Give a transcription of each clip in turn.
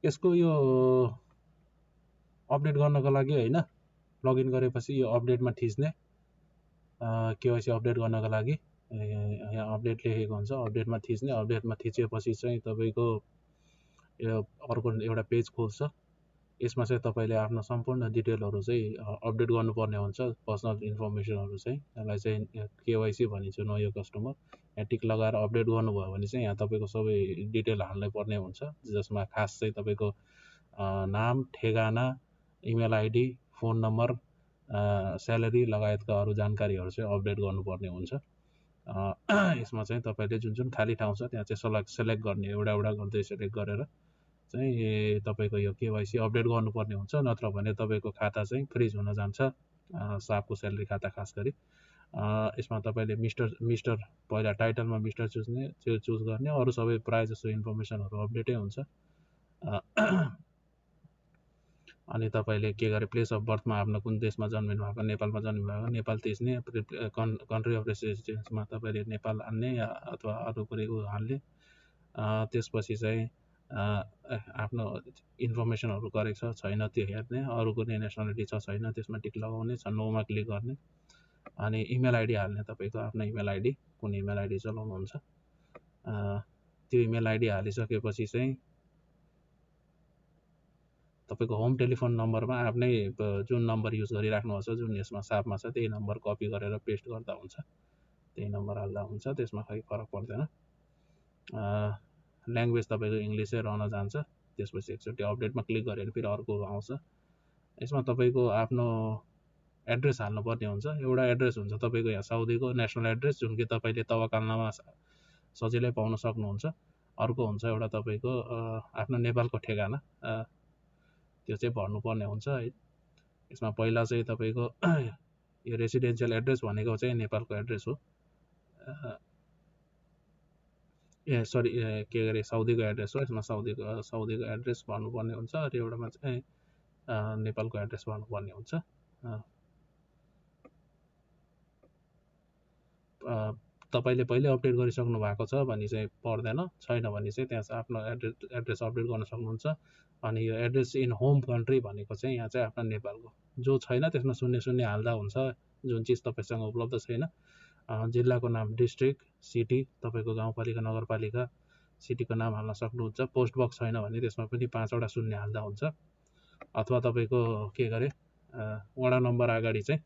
यसको यो अपडेट गर्नको लागि हैन लगइन गरेपछि यो अपडेटमा थिच्ने केवाइसी अपडेट गर्नको लागि यहाँ अपडेट लेखेको हुन्छ अपडेटमा थिच्ने अपडेटमा थिचेपछि चाहिँ तपाईको यो अर्को एउटा पेज खुल्छ यसमा चाहिँ तपाईले आफ्नो सम्पूर्ण डिटेलहरु चाहिँ अपडेट गर्नुपर्ने हुन्छ पर्सनल इन्फर्मेसनहरु चाहिँ यसलाई चाहिँ केवाइसी भनिन्छ नो यो कस्टमर यहाँ टिक लगाएर अपडेट गर्नुभयो भने चाहिँ यहाँ तपाईको सबै डिटेल हाल्नै पर्ने हुन्छ जसमा खास चाहिँ तपाईको नाम ठेगाना email ID phone number salary लगायतका अरु जानकारीहरु चाहिँ अपडेट गर्नुपर्ने हुन्छ यसमा चाहिँ तपाईले जुन जुन खाली ठाउँ छ त्यहाँ चाहिँ सेलेक्ट गर्ने एउटा एउटा गर्दै सेलेक्ट गरेर चाहिँ तपाईको यो केवाइसी अपडेट गर्नुपर्ने हुन्छ नत्र भने तपाईको खाता चाहिँ फ्रिज हुन जान्छ सापको स्यालेरी खाता खास गरी यसमा तपाईले मिस्टर पहिला टाइटलमा मिस्टर चुज गर्ने अरु सबै प्राय जसो इन्फर्मेसनहरु अपडेटै हुन्छ अनि तपाईले के गरे प्लेस अफ बर्थमा आफ्नो कुन देशमा जन्मिनु भएको नेपालमा जन्मिनु भएको नेपाल थिच्ने कन्ट्री अफ रेसिडेन्समा तपाईले नेपाल हाल्ने अथवा अरु कुनै हाल्ने त्यसपछि चाहिँ आफ्नो इन्फर्मेसनहरु करेक्ट छ छैन त्यो हेर्ने अरु कुनै नेशनलिटी छ छैन त्यसमा टिक लगाउने छ नोमा क्लिक गर्ने अनि इमेल आइडी हाल्ने तपाईको आफ्नो इमेल आइडी कुन इमेल आइडी चलाउनुहुन्छ त्यो इमेल आइडी हालिसकेपछि चाहिँ तपाईको होम टेलिफोन नम्बरमा आफ्नै जुन नम्बर युज गरिराख्नु छ जुन यसमा सापमा छ त्यही नम्बर कपी गरेर पेस्ट गर्दा हुन्छ त्यही नम्बर हाल्दा हुन्छ त्यसमा खै फरक पर्दैन ल्याङ्ग्वेज तपाईको इंग्लिशै रहन जान्छ त्यसपछि एकचोटी अपडेटमा क्लिक गरे भने फेरि अर्को आउँछ यसमा तपाईको आफ्नो एड्रेस हाल्नु पर्ने हुन्छ एउटा एड्रेस हुन्छ तपाईको यहाँ साउदीको नेशनल एड्रेस जुन कि तपाईले तवकालनामा सजिलै पाउन सक्नुहुन्छ अर्को हुन्छ एउटा तपाईको आफ्नो नेपालको ठेगाना त्यो चाहिँ भर्नुपर्ने हुन्छ है यसमा पहिला चाहिँ तपाईको यो रेसिडेन्शियल एड्रेस भनेको चाहिँ नेपालको एड्रेस हो सरी के गरे साउदीको एड्रेस हो यसमा साउदीको एड्रेस भन्नुपर्ने हुन्छ र एउटामा चाहिँ नेपालको एड्रेस भन्नुपर्ने हुन्छ तपाईले पहिले अपडेट गरिसक्नु भएको छ भनी चाहिँ पर्दैन छैन भनी चाहिँ त्यहाँ आफ्नो एड्रेस अपडेट गर्न सक्नुहुन्छ अनि यो एड्रेस इन होम कन्ट्री भनेको चाहिँ यहाँ चाहिँ आफ्नो नेपालको जो छैन त्यसमा 00 हाल्दा हुन्छ जुन चीज तपाईसँग उपलब्ध छैन जिल्लाको नाम डिस्ट्रिक्ट सिटी तपाईको गाउँपालिका नगरपालिका सिटीको नाम हाल्न सक्नुहुन्छ पोस्ट बक्स छैन भने त्यसमा पनि 5 वटा शून्य हाल्दा हुन्छ अथवा तपाईको के गरे वडा नम्बर अगाडि चाहिँ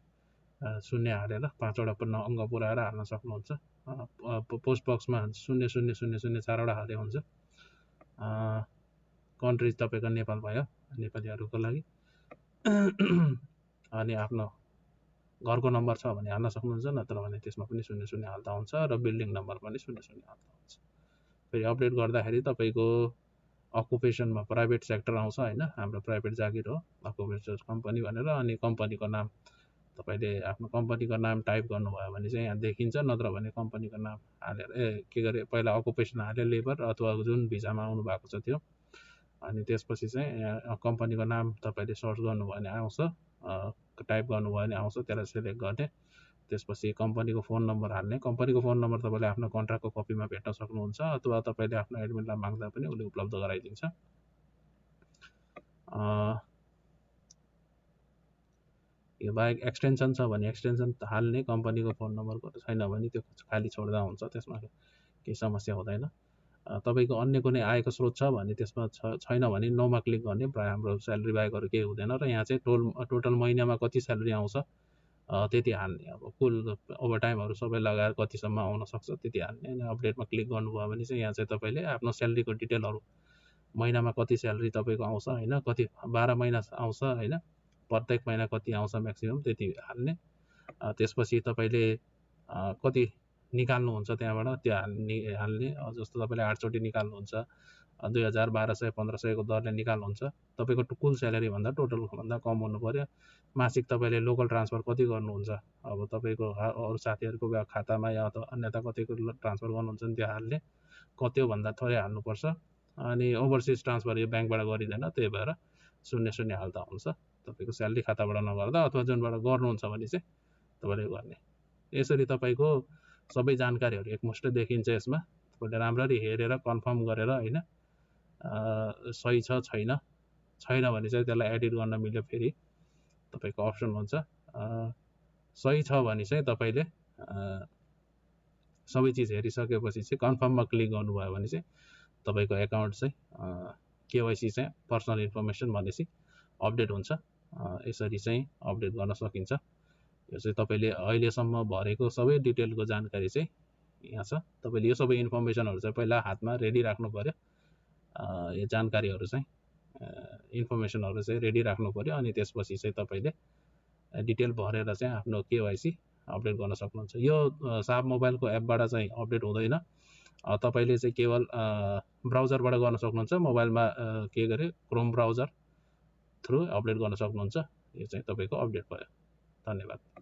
शून्य हालेर 5 वटा अङ्क पुर्याएर हाल्न सक्नुहुन्छ पोस्ट बक्समा 000004 वटा हाले हुन्छ कन्ट्री तपाईको नेपाल भयो नेपालीहरुको लागि अनि आफ्नो घरको नम्बर छ भने हाल्न सक्नुहुन्छ नत्र भने त्यसमा पनि 00 हाल्दा हुन्छ र बिल्डिङ नम्बर पनि 00 हाल्दा हुन्छ फेरि अपडेट गर्दाखेरि तपाईको अकुपेसनमा प्राइभेट सेक्टर आउँछ हैन हाम्रो प्राइभेट जागिर हो अकुपेसन कम्पनी भनेर अनि कम्पनीको नाम तपाईले आफ्नो कम्पनीको नाम टाइप गर्नुभयो भने चाहिँ यहाँ देखिन्छ नत्र भने कम्पनीको नाम हालेर के गरे पहिला अकुपेसन हाले लेबर अथवा जुन भिजामा आउनु भएको छ त्यो अनि त्यसपछि चाहिँ यहाँ कम्पनीको नाम तपाईले सर्च गर्नुभयो भने आउँछ टाइप गर्नुभयो भने आउँछ त्यसलाई सिलेक्ट गर्ने त्यसपछि कम्पनीको फोन नम्बर हाल्ने कम्पनीको फोन नम्बर तपाईले आफ्नो कन्ट्र्याक्टको कपीमा भेट्न सक्नुहुन्छ अथवा तपाईले आफ्नो एडमिनलाई माग्दा पनि उले उपलब्ध गराइदिन्छ यो बाहेक एक्सटेन्सन छ भने एक्सटेन्सन हाल्ने कम्पनीको फोन नम्बरको छैन भने त्यो खाली छोड्दा हुन्छ त्यसमा केही समस्या हुँदैन तपाईको अन्य कुनै आयको स्रोत छ भने त्यसमा छैन भने नोमा क्लिक गर्ने प्राय हाम्रो स्यालेरी बाहेकहरु केही हुँदैन र यहाँ चाहिँ टोटल महिनामा कति स्यालेरी आउँछ त्यति हाल्ने अब कुल ओभरटाइमहरु सबै लगाएर कतिसम्म आउन सक्छ त्यति हाल्ने अनि अपडेटमा क्लिक गर्नुभयो भने चाहिँ यहाँ चाहिँ तपाईले आफ्नो स्यालेरीको डिटेलहरु महिनामा कति स्यालेरी तपाईको आउँछ हैन कति 12 महिना आउँछ हैन प्रत्येक महिना कति आउँछ म्याक्सिमम त्यति हाल्ने त्यसपछि तपाईले कति निकाल्नुहुन्छ त्यहाँबाट त्यो हाल्ने जस्तो तपाईले 8 चोटी निकाल्नुहुन्छ 2000 1200 1500 को दरले निकाल्नुहुन्छ तपाईको कुल स्यालेरी भन्दा टोटल भन्दा कम हुनु पर्यो मासिक तपाईले लोकल ट्रान्सफर कति गर्नुहुन्छ अब तपाईको अरु साथीहरुको खातामा या अथवा अन्यथा कतिको ट्रान्सफर गर्नुहुन्छ नि त्यो हाल्ने कतियो भन्दा थोरै हाल्नु पर्छ अनि ओभरसीज ट्रान्सफर यो बैंकबाट गरिदैन त्यही भएर 00 हाल्दा हुन्छ तपाईको स्यालेरी खाताबाट नगर्दा अथवा जुनबाट गर्नुहुन्छ भने चाहिँ तपाईले गर्ने यसरी तपाईको सबै जानकारीहरु एकमुष्ट देखिन्छ यसमा तपाईले राम्ररी हेरेर कन्फर्म गरेर हैन सही छ छैन भने चाहिँ त्यसलाई एडिट गर्न मिल्यो, फेरि तपाईँको अप्सन हुन्छ। सही छ भने चाहिँ तपाईँले सबै चिज हेरिसकेपछि चाहिँ कन्फर्ममा क्लिक गर्नुभयो भने चाहिँ तपाईँको एकाउन्ट चाहिँ केवाइसी चाहिँ पर्सनल इन्फर्मेसन भनेपछि अपडेट हुन्छ। यसरी चाहिँ अपडेट गर्न सकिन्छ। यो चाहिँ तपाईँले अहिलेसम्म भरेको सबै डिटेलको जानकारी चाहिँ यहाँ छ। तपाईँले यो सबै इन्फर्मेसनहरू चाहिँ पहिला हातमा रेडी राख्नु पर्यो। यो जानकारीहरू चाहिँ इन्फर्मेसनहरू चाहिँ रेडी राख्नु पर्यो, अनि त्यसपछि चाहिँ तपाईँले डिटेल भरेर चाहिँ आफ्नो केवाइसी अपडेट गर्न सक्नुहुन्छ। यो साप मोबाइलको एपबाट चाहिँ अपडेट हुँदैन। तपाईँले चाहिँ केवल ब्राउजरबाट गर्न सक्नुहुन्छ। मोबाइलमा के गरे क्रोम ब्राउजर थ्रु अपडेट गर्न सक्नुहुन्छ। यो चाहिँ तपाईँको अपडेट भयो। धन्यवाद।